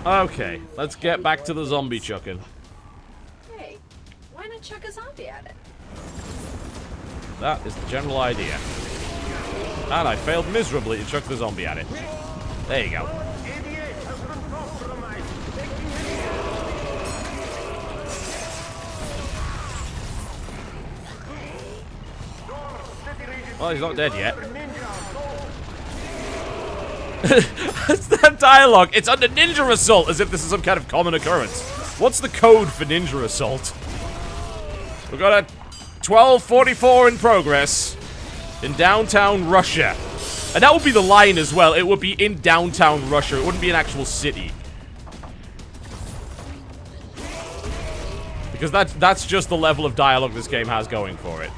Okay, let's get back to the zombie chucking. Hey, why not chuck a zombie at it? That is the general idea. And I failed miserably to chuck the zombie at it. There you go. Well, he's not dead yet. That's that dialogue. It's under ninja assault, as if this is some kind of common occurrence. What's the code for ninja assault? We've got a 1244 in progress in downtown Russia. And that would be the line as well. It would be in downtown Russia. It wouldn't be an actual city. Because that's just the level of dialogue this game has going for it.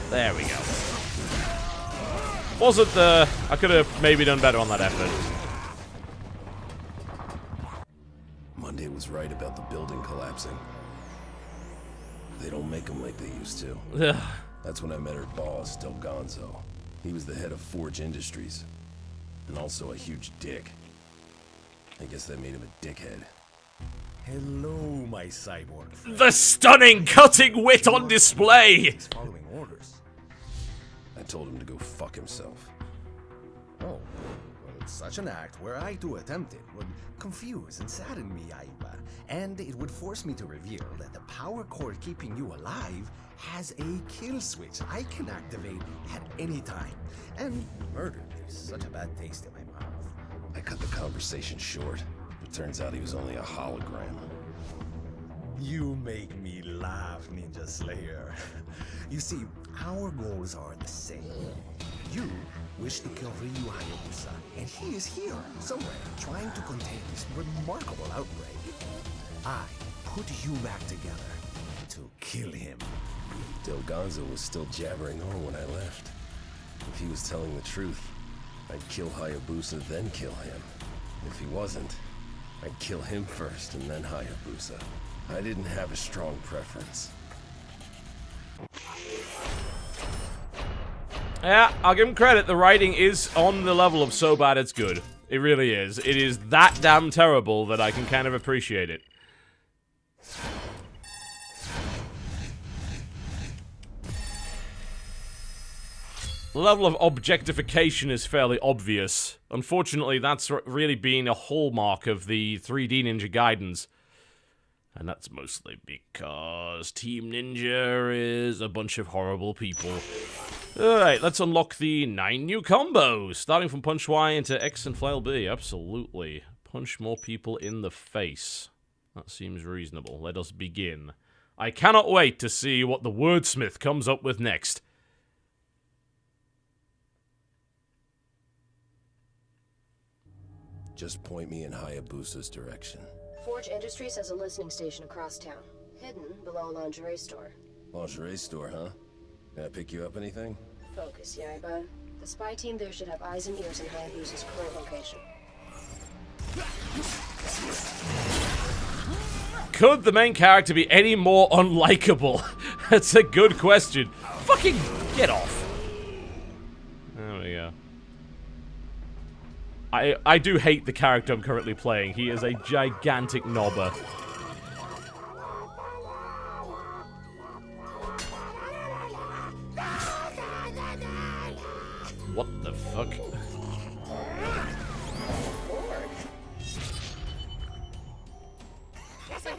There we go. Wasn't the... I could have maybe done better on that effort. Monday was right about the building collapsing. They don't make them like they used to. That's when I met her boss, Del Gonzo. He was the head of Forge Industries. And also a huge dick. I guess that made him a dickhead. Hello, my cyborg friend. The stunning cutting wit on display! He's following orders. I told him to go fuck himself. Oh, well, such an act, were I to attempt it, would confuse and sadden me, Yaiba. And it would force me to reveal that the power core keeping you alive has a kill switch I can activate at any time. And murder leaves such a bad taste in my mouth. I cut the conversation short. It turns out he was only a hologram. You make me laugh, Ninja Slayer. You see, our goals are the same. You wish to kill Ryu Hayabusa, and he is here, somewhere, trying to contain this remarkable outbreak. I put you back together to kill him. Del Gonzo was still jabbering on when I left. If he was telling the truth, I'd kill Hayabusa, then kill him. If he wasn't, I'd kill him first and then Hayabusa. I didn't have a strong preference. Yeah, I'll give him credit. The writing is on the level of so bad it's good. It really is. It is that damn terrible that I can kind of appreciate it. The level of objectification is fairly obvious. Unfortunately, that's really been a hallmark of the 3D Ninja Gaidens. And that's mostly because Team Ninja is a bunch of horrible people. Alright, let's unlock the 9 new combos. Starting from Punch Y into X and Flail B. Absolutely. Punch more people in the face. That seems reasonable. Let us begin. I cannot wait to see what the wordsmith comes up with next. Just point me in Hayabusa's direction. Forge Industries has a listening station across town, hidden below a lingerie store. Lingerie store, huh? Can I pick you up anything? Focus, Yaiba. The spy team there should have eyes and ears in Hayabusa's current location. Could the main character be any more unlikable? That's a good question. Fucking get off. There we go. I do hate the character I'm currently playing. He is a gigantic knobber. What the fuck?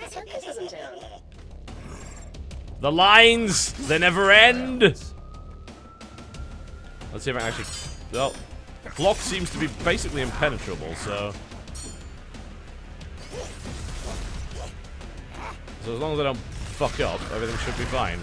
Circus is in town. The lines, they never end. Let's see if I can actually... Well, the block seems to be basically impenetrable, so... So as long as I don't fuck up, everything should be fine.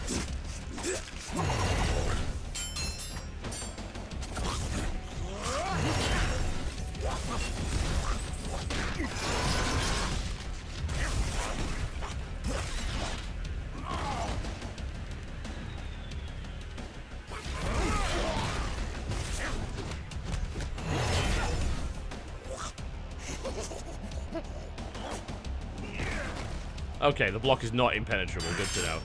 Okay, the block is not impenetrable. Good to know.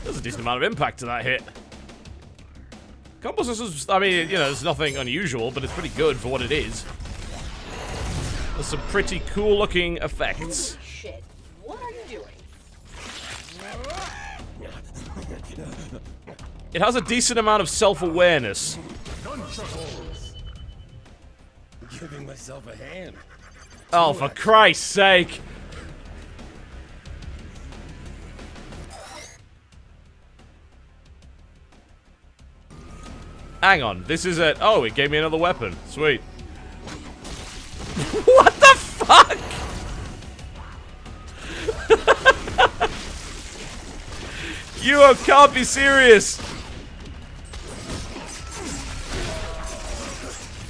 There's a decent amount of impact to that hit. Combo systems, I mean, you know, there's nothing unusual, but it's pretty good for what it is. There's some pretty cool-looking effects. Holy shit. What are you doing? It has a decent amount of self-awareness. Giving myself a hand. Oh, for Christ's sake! Hang on, this is it. Oh, it gave me another weapon. Sweet. What the fuck? You can't be serious.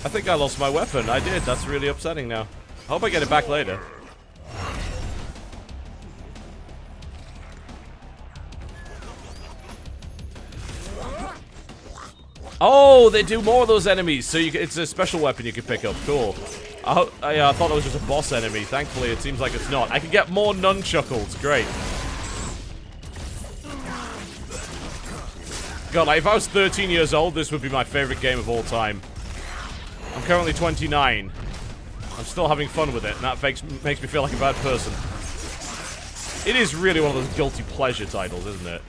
I think I lost my weapon. I did. That's really upsetting now. I hope I get it back later. Oh, they do more of those enemies, so it's a special weapon you can pick up. Cool. I thought that was just a boss enemy. Thankfully, it seems like it's not. I can get more nunchuckles. Great. God, like, if I was 13 years old, this would be my favorite game of all time. I'm currently 29. I'm still having fun with it, and that makes me feel like a bad person. It is really one of those guilty pleasure titles, isn't it?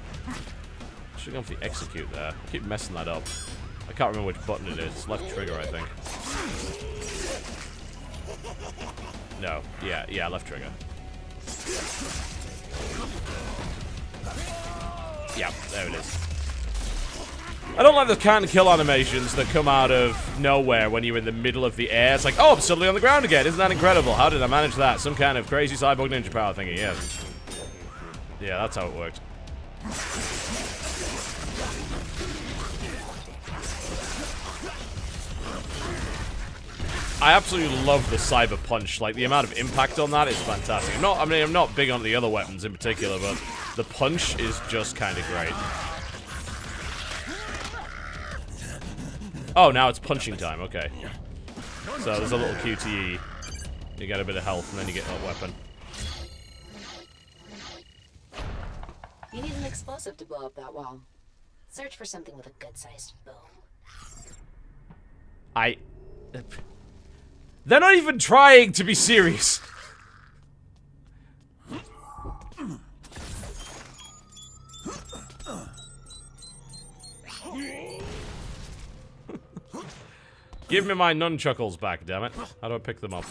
Should go for the execute there. I keep messing that up. I can't remember which button it is. It's left trigger, I think. No. Yeah, left trigger. Yeah, there it is. I don't like the kind of kill animations that come out of nowhere when you're in the middle of the air. It's like, oh, I'm suddenly on the ground again. Isn't that incredible? How did I manage that? Some kind of crazy cyborg ninja power thingy, yes. Yeah, that's how it worked. I absolutely love the cyber punch. Like, the amount of impact on that is fantastic. I'm not big on the other weapons in particular, but the punch is just kind of great. Oh, now it's punching time, okay. So there's a little QTE. You get a bit of health, and then you get that weapon. You need an explosive to blow up that wall. Search for something with a good-sized boom. They're not even trying to be serious. Give me my nunchuckles back, damn it. How do I pick them up?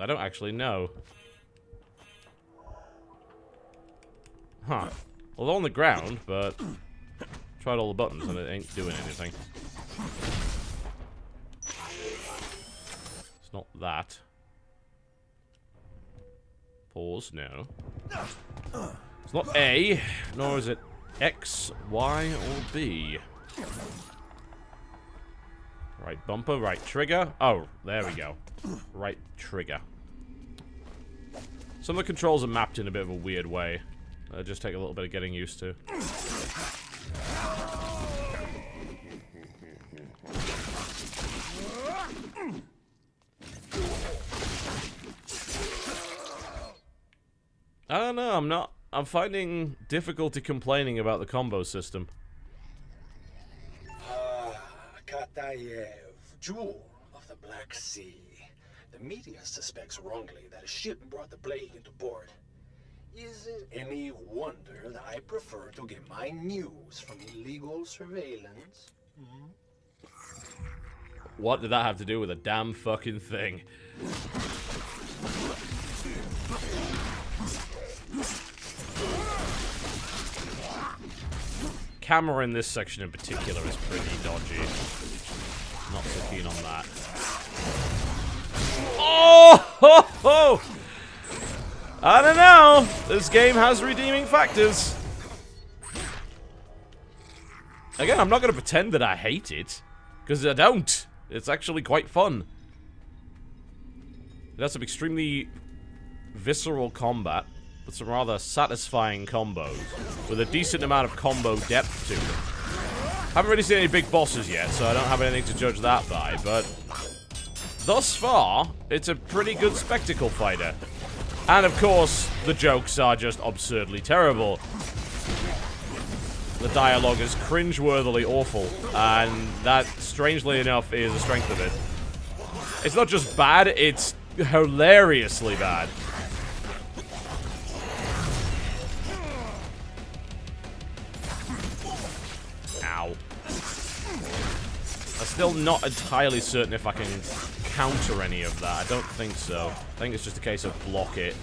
I don't actually know. Huh. Well, they're on the ground, but tried all the buttons and it ain't doing anything. It's not that. Pause, no. It's not A, nor is it X, Y, or B. Right bumper, right trigger. Oh, there we go. Right trigger. Some of the controls are mapped in a bit of a weird way. Just take a little bit of getting used to. I don't know, I'm finding difficulty complaining about the combo system. Katayev, jewel of the Black Sea. The media suspects wrongly that a ship brought the plague into port. Is it any wonder that I prefer to get my news from illegal surveillance? What did that have to do with a damn fucking thing? Camera in this section in particular is pretty dodgy. Not so keen on that. Oh! Ho, ho! I don't know. This game has redeeming factors. Again, I'm not going to pretend that I hate it, because I don't. It's actually quite fun. It has some extremely visceral combat, but some rather satisfying combos, with a decent amount of combo depth to them. Haven't really seen any big bosses yet, so I don't have anything to judge that by, but thus far, it's a pretty good spectacle fighter. And of course, the jokes are just absurdly terrible. the dialogue is cringeworthily awful, and that, strangely enough, is the strength of it. It's not just bad, it's hilariously bad. Ow. I'm still not entirely certain if I can counter any of that. I don't think so. I think it's just a case of block it.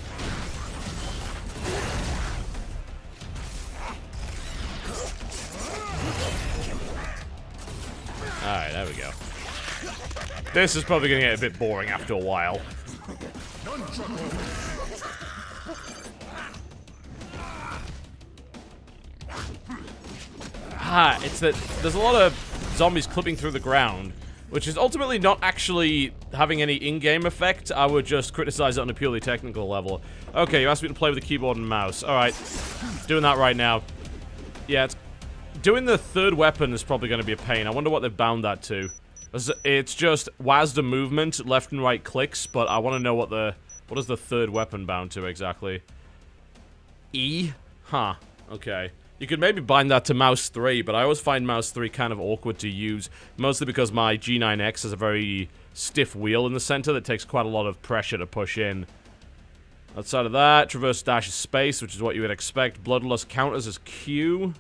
Alright, there we go. This is probably going to get a bit boring after a while. It's that there's a lot of zombies clipping through the ground, which is ultimately not actually having any in-game effect. I would just criticize it on a purely technical level. Okay, you asked me to play with the keyboard and mouse. Alright, doing that right now. Yeah, doing the third weapon is probably going to be a pain. I wonder what they've bound that to. It's just WASD movement, left and right clicks, but I want to know what is the third weapon bound to exactly. E? Huh. Okay. You could maybe bind that to mouse 3, but I always find mouse 3 kind of awkward to use, mostly because my G9X has a very stiff wheel in the center that takes quite a lot of pressure to push in. Outside of that, traverse dash is space, which is what you would expect. Bloodlust counters as Q.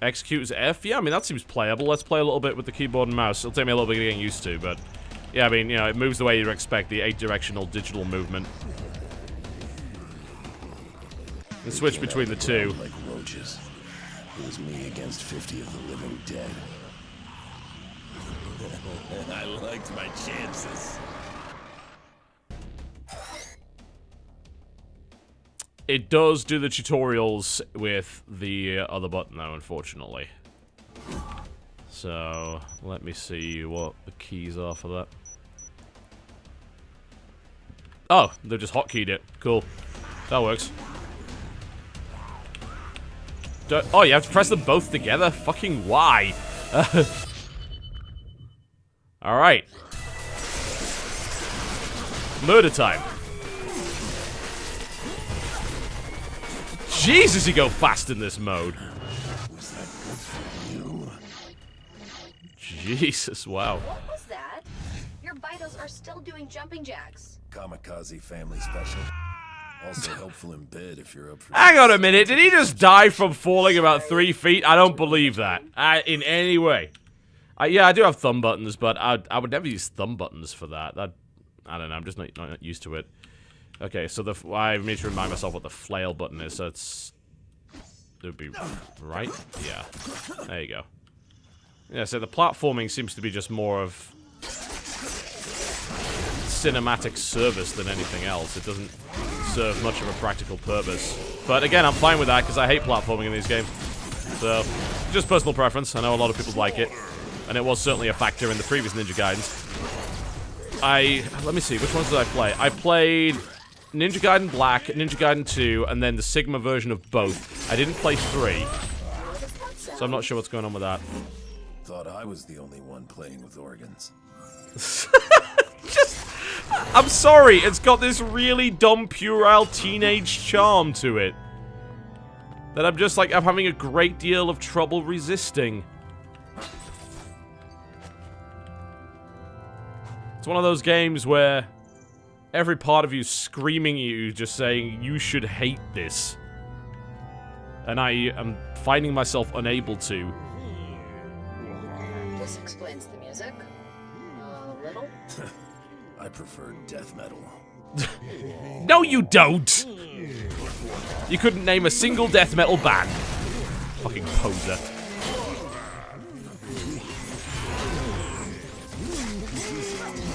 Execute is F. Yeah, I mean, that seems playable. Let's play a little bit with the keyboard and mouse. It'll take me a little bit getting used to, but... yeah, I mean, you know, it moves the way you'd expect, the 8-directional digital movement. And switch between the two. Like roaches. It was me against 50 of the living dead. I liked my chances. It does do the tutorials with the other button, though, unfortunately. So, let me see what the keys are for that. Oh, they've just hotkeyed it. Cool. That works. Oh, you have to press them both together? Fucking why? Alright. Murder time. Jesus, you go fast in this mode. Was that good for you? Jesus, wow. What was that? Your vitals are still doing jumping jacks. Kamikaze family special. Also helpful in bed if you're up for... Hang on a minute, did he just die from falling about 3 feet? I don't believe that. In any way. Yeah, I do have thumb buttons, but I would never use thumb buttons for that. I don't know, I'm just not used to it. Okay, so I need to remind myself what the flail button is, so it would be right? Yeah. There you go. Yeah, so the platforming seems to be just more of cinematic service than anything else. It doesn't serve much of a practical purpose. But again, I'm fine with that, because I hate platforming in these games. So, just personal preference. I know a lot of people like it. And it was certainly a factor in the previous Ninja Gaidens. Let me see, which ones did I play? I played Ninja Gaiden Black, Ninja Gaiden 2, and then the Sigma version of both. I didn't play 3. So I'm not sure what's going on with that. Thought I was the only one playing with organs. I'm sorry, it's got this really dumb, puerile teenage charm to it. That I'm just like, I'm having a great deal of trouble resisting. It's one of those games where every part of you screaming at you, just saying, you should hate this. And I am finding myself unable to. This explains the music. A little. I prefer death metal. No, you don't! You couldn't name a single death metal band. Fucking poser.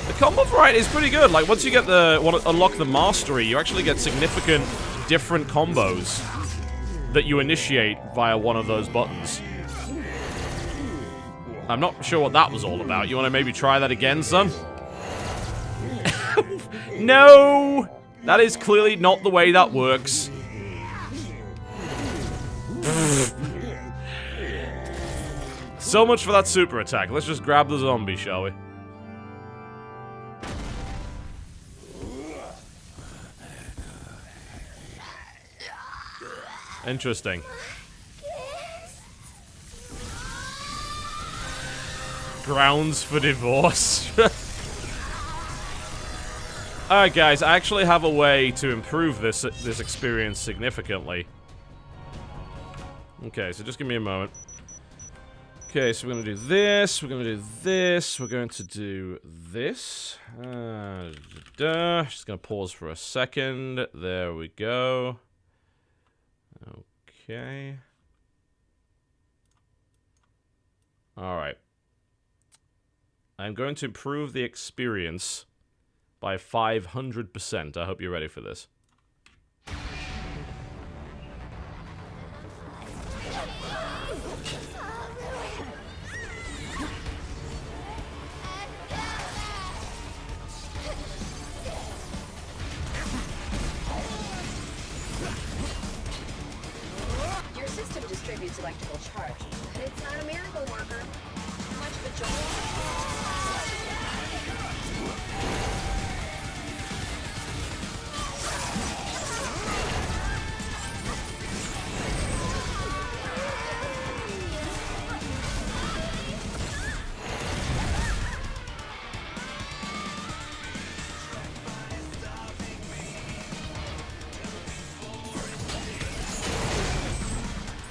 The combo variety is pretty good. Like, once you get unlock the mastery, you actually get significant different combos that you initiate via one of those buttons. I'm not sure what that was all about. You want to maybe try that again, son? No! That is clearly not the way that works. So much for that super attack. Let's just grab the zombie, shall we? Interesting. Grounds for divorce. Alright guys, I actually have a way to improve this experience significantly. Okay, so just give me a moment. Okay, so we're gonna do this, we're gonna do this, we're going to do this. Just gonna pause for a second. There we go. Okay. Alright. I'm going to improve the experience by 500%. I hope you're ready for this. Your system distributes electrical charge, but it's not a miracle worker. Too much of a jolt.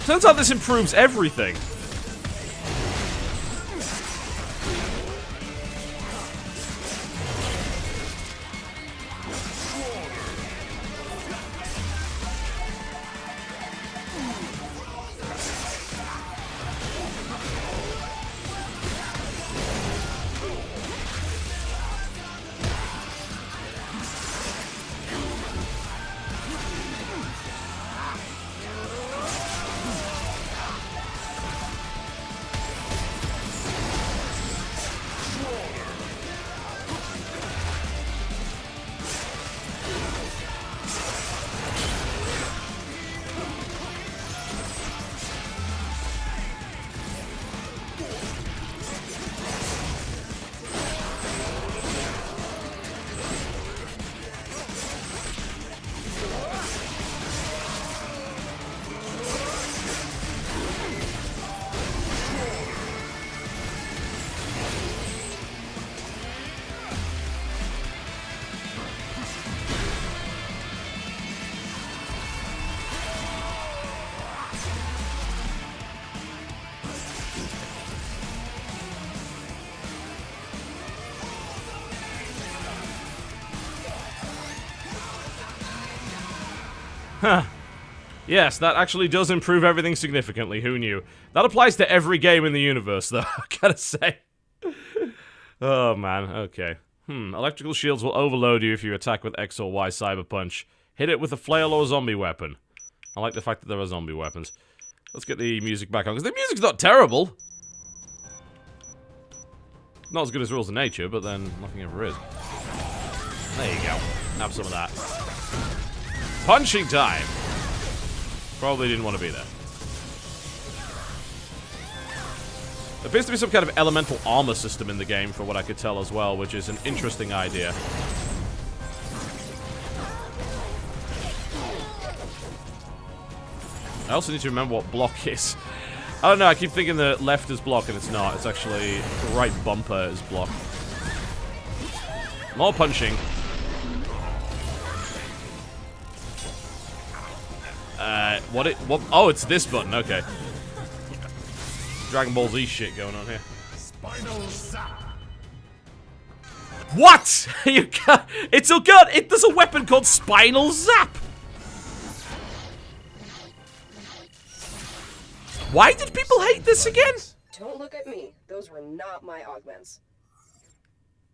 Turns out this improves everything. Huh. Yes, that actually does improve everything significantly. Who knew? That applies to every game in the universe, though, I gotta say. Oh, man. Okay. Electrical shields will overload you if you attack with X or Y Cyber Punch. Hit it with a flail or zombie weapon. I like the fact that there are zombie weapons. Let's get the music back on, because the music's not terrible. Not as good as Rules of Nature, but then nothing ever is. There you go. Have some of that. Punching time! Probably didn't want to be there. There appears to be some kind of elemental armor system in the game, for what I could tell as well, which is an interesting idea. I also need to remember what block is. I don't know, I keep thinking the left is block, and it's not. It's actually the right bumper is block. More punching. What? Oh, it's this button, okay. Dragon Ball Z shit going on here. Spinal Zap. What? You can't, it's a gun! There's a weapon called Spinal Zap! Why did people hate this again? Don't look at me. Those were not my augments.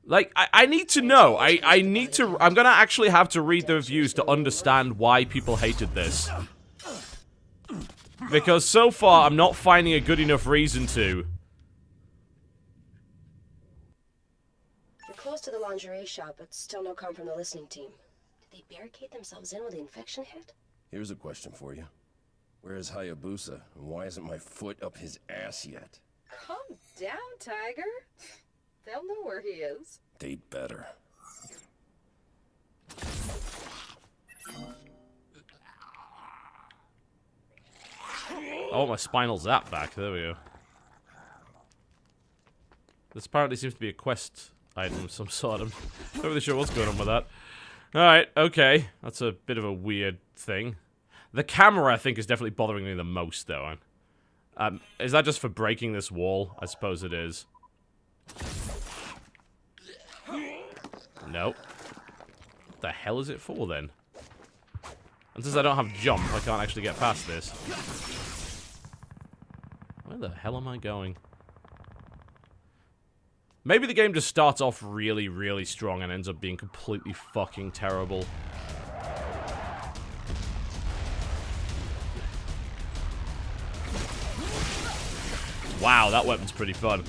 Like, I need to know. I need to... I'm gonna actually have to read the reviews to understand why people hated this. Because so far, I'm not finding a good enough reason to. You're close to the lingerie shop, but still no come from the listening team. Did they barricade themselves in when the infection hit? Here's a question for you. Where is Hayabusa, and why isn't my foot up his ass yet? Calm down, Tiger. They'll know where he is. They'd better. Oh, my Spinal Zap back. There we go. This apparently seems to be a quest item of some sort. I'm not really sure what's going on with that. Alright, okay. That's a bit of a weird thing. The camera, I think, is definitely bothering me the most, though. Is that just for breaking this wall? I suppose it is. Nope. What the hell is it for, then? And since I don't have jump, I can't actually get past this. Where the hell am I going? Maybe the game just starts off really, really strong and ends up being completely fucking terrible. Wow, that weapon's pretty fun.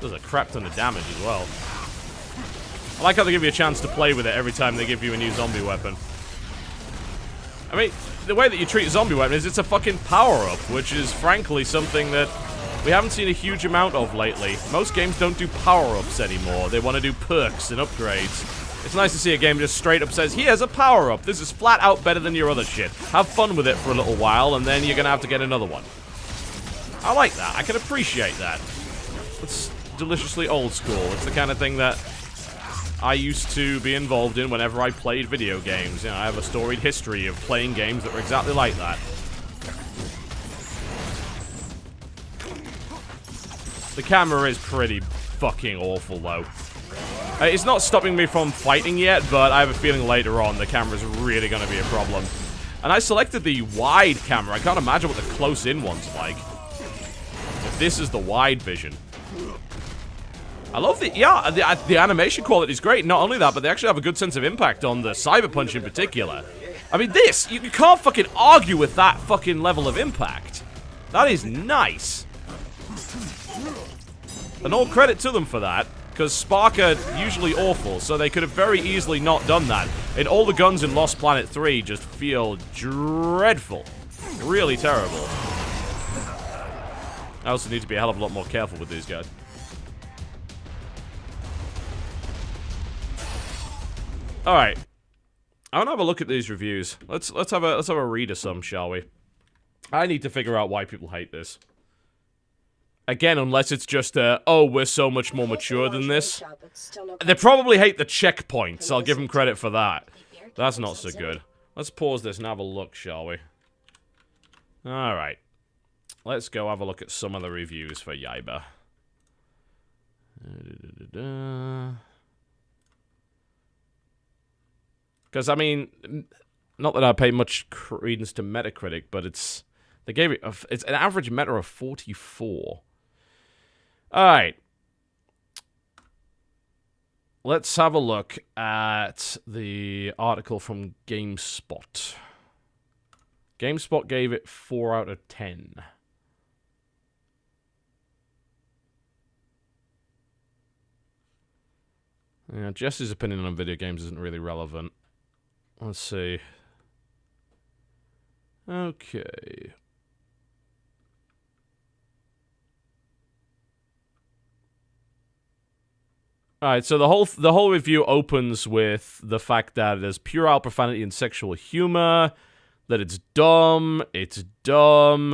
Does a crap ton of damage as well. I like how they give you a chance to play with it every time they give you a new zombie weapon. I mean, the way that you treat a zombie weapon is it's a fucking power-up, which is frankly something that we haven't seen a huge amount of lately. Most games don't do power-ups anymore. They want to do perks and upgrades. It's nice to see a game just straight up says, here's a power-up. This is flat out better than your other shit. Have fun with it for a little while, and then you're gonna have to get another one. I like that. I can appreciate that. It's deliciously old school. It's the kind of thing that I used to be involved in whenever I played video games. You know, I have a storied history of playing games that were exactly like that. The camera is pretty fucking awful, though. It's not stopping me from fighting yet, but I have a feeling later on the camera's really going to be a problem. And I selected the wide camera. I can't imagine what the close-in one's like. If this is the wide vision. I love the, yeah, the animation quality is great. Not only that, but they actually have a good sense of impact on the Cyber Punch in particular. I mean, this, you can't fucking argue with that fucking level of impact. That is nice. And all credit to them for that, because Spark are usually awful, so they could have very easily not done that. And all the guns in Lost Planet 3 just feel dreadful. Really terrible. I also need to be a hell of a lot more careful with these guys. Alright. I want to have a look at these reviews. Let's have a read of some, shall we? I need to figure out why people hate this. Again, unless it's just oh, we're so much more mature than this. They probably hate the checkpoints. I'll give them credit for that. That's not so good. Let's pause this and have a look, shall we? Alright. Let's go have a look at some of the reviews for Yaiba. Because, I mean, not that I pay much credence to Metacritic, but it's... They gave it... It's an average meta of 44. Alright. Let's have a look at the article from GameSpot. GameSpot gave it 4 out of 10. Yeah, Jesse's opinion on video games isn't really relevant. Let's see. Okay. Alright, so the whole review opens with the fact that there's puerile profanity and sexual humor, that it's dumb,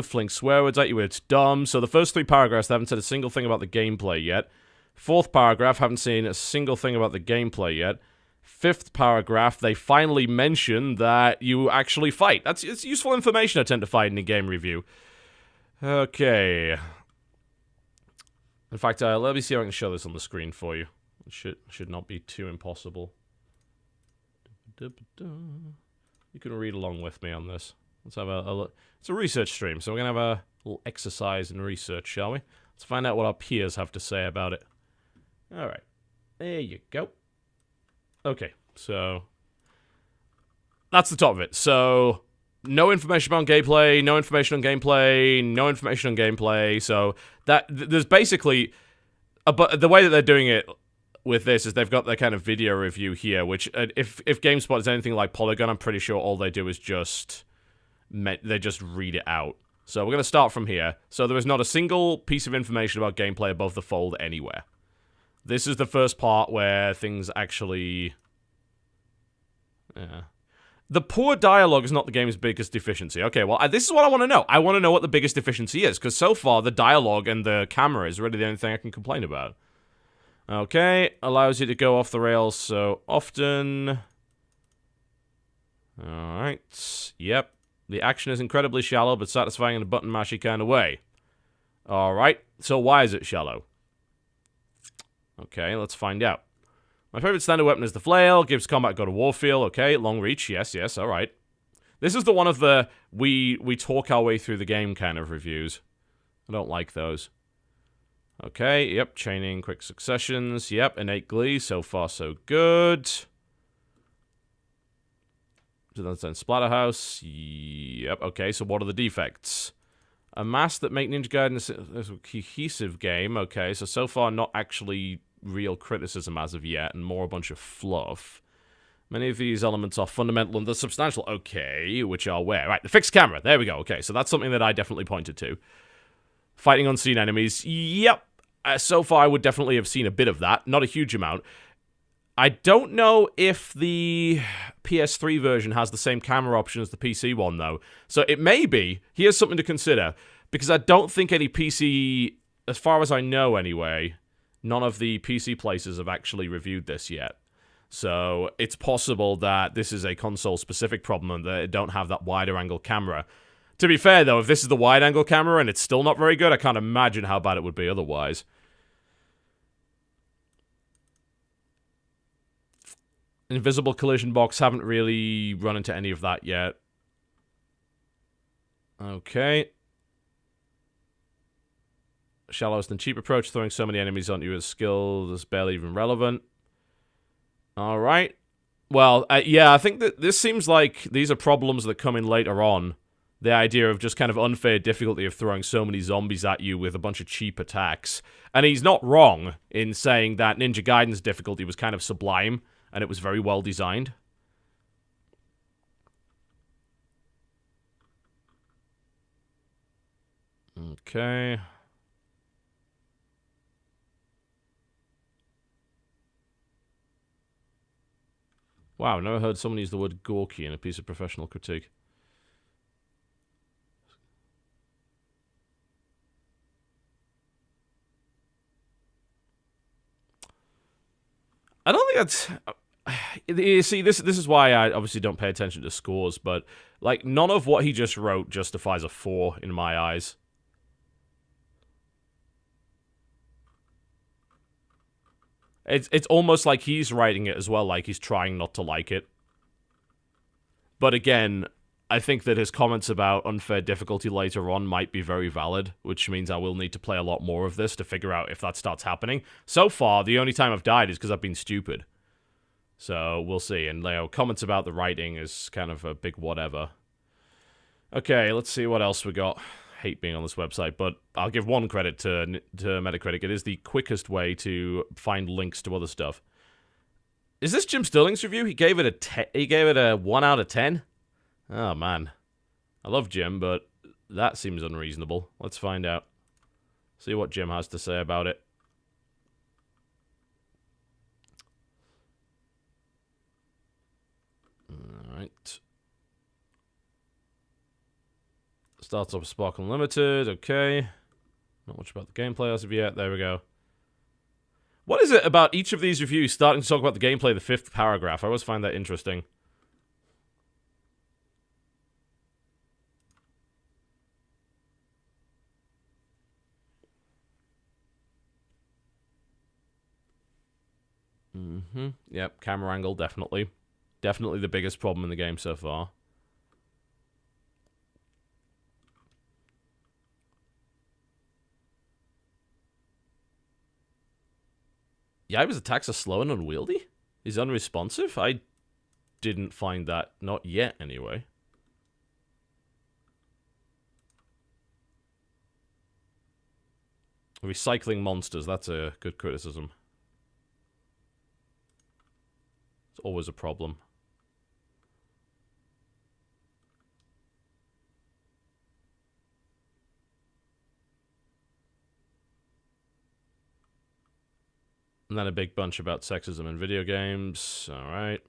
fling swear words at you, it's dumb. So the first 3 paragraphs, they haven't said a single thing about the gameplay yet. 4th paragraph, haven't seen a single thing about the gameplay yet. 5th paragraph, they finally mention that you actually fight. It's useful information I tend to find in a game review. Okay. In fact, let me see if I can show this on the screen for you. It should not be too impossible. You can read along with me on this. Let's have a look. It's a research stream, so we're going to have a little exercise in research, shall we? Let's find out what our peers have to say about it. Alright. There you go. Okay, so... That's the top of it. So, no information on gameplay, no information on gameplay, no information on gameplay, so... There's basically... But the way that they're doing it with this is they've got their kind of video review here, which if GameSpot is anything like Polygon, I'm pretty sure all they do is just they just read it out. So we're going to start from here. So there is not a single piece of information about gameplay above the fold anywhere. This is the first part where things actually... The poor dialogue is not the game's biggest deficiency. Okay, well, this is what I want to know. I want to know what the biggest deficiency is, because so far, the dialogue and the camera is really the only thing I can complain about. Okay, allows you to go off the rails so often. Alright, yep. The action is incredibly shallow, but satisfying in a button-mashy kind of way. Alright, so why is it shallow? Okay, let's find out. My favorite standard weapon is the flail, gives combat God of War feel. Okay, long reach, yes, alright. This is the one of the we talk our way through the game kind of reviews. I don't like those. Okay, yep, chaining quick successions, yep, innate glee, so far so good. So that's in Splatterhouse, yep, okay, so what are the defects? A mass that make Ninja Gaiden a cohesive game, okay, so far not actually real criticism as of yet, and more a bunch of fluff. Many of these elements are fundamental and they're substantial, okay, which are where? Right, the fixed camera, there we go, okay, so that's something that I definitely pointed to. Fighting unseen enemies, yep. So far, I would definitely have seen a bit of that. Not a huge amount. I don't know if the PS3 version has the same camera option as the PC one, though. So it may be. Here's something to consider. Because I don't think any PC, as far as I know anyway, none of the PC places have actually reviewed this yet. So it's possible that this is a console-specific problem and that it don't have that wider-angle camera. To be fair, though, if this is the wide-angle camera and it's still not very good, I can't imagine how bad it would be otherwise. Invisible collision box, haven't really run into any of that yet. Okay. Shallowest and cheap approach, throwing so many enemies onto you as skill is barely even relevant. Alright. Well, yeah, I think that this seems like these are problems that come in later on. The idea of just kind of unfair difficulty of throwing so many zombies at you with a bunch of cheap attacks. And he's not wrong in saying that Ninja Gaiden's difficulty was kind of sublime, and it was very well designed. Okay. Wow, I've never heard someone use the word gawky in a piece of professional critique. I don't think that's... You see, this is why I obviously don't pay attention to scores, but, like, none of what he just wrote justifies a 4 in my eyes. It's almost like he's writing it as well, like he's trying not to like it. But again, I think that his comments about unfair difficulty later on might be very valid, which means I will need to play a lot more of this to figure out if that starts happening. So far, the only time I've died is because I've been stupid. So, we'll see. And, you know, comments about the writing is kind of a big whatever. Okay, let's see what else we got. Hate being on this website, but I'll give one credit to Metacritic. It is the quickest way to find links to other stuff. Is this Jim Sterling's review? He gave it a 1 out of 10? Oh, man. I love Jim, but that seems unreasonable. Let's find out. See what Jim has to say about it. Alright. Starts off Spark Unlimited, okay. Not much about the gameplay as of yet, there we go. What is it about each of these reviews starting to talk about the gameplay, the 5th paragraph? I always find that interesting. Yep, camera angle, definitely. Definitely the biggest problem in the game so far. Yaiba's attacks are slow and unwieldy? He's unresponsive? I didn't find that. Not yet, anyway. Recycling monsters, that's a good criticism. It's always a problem. And then a big bunch about sexism in video games. Alright.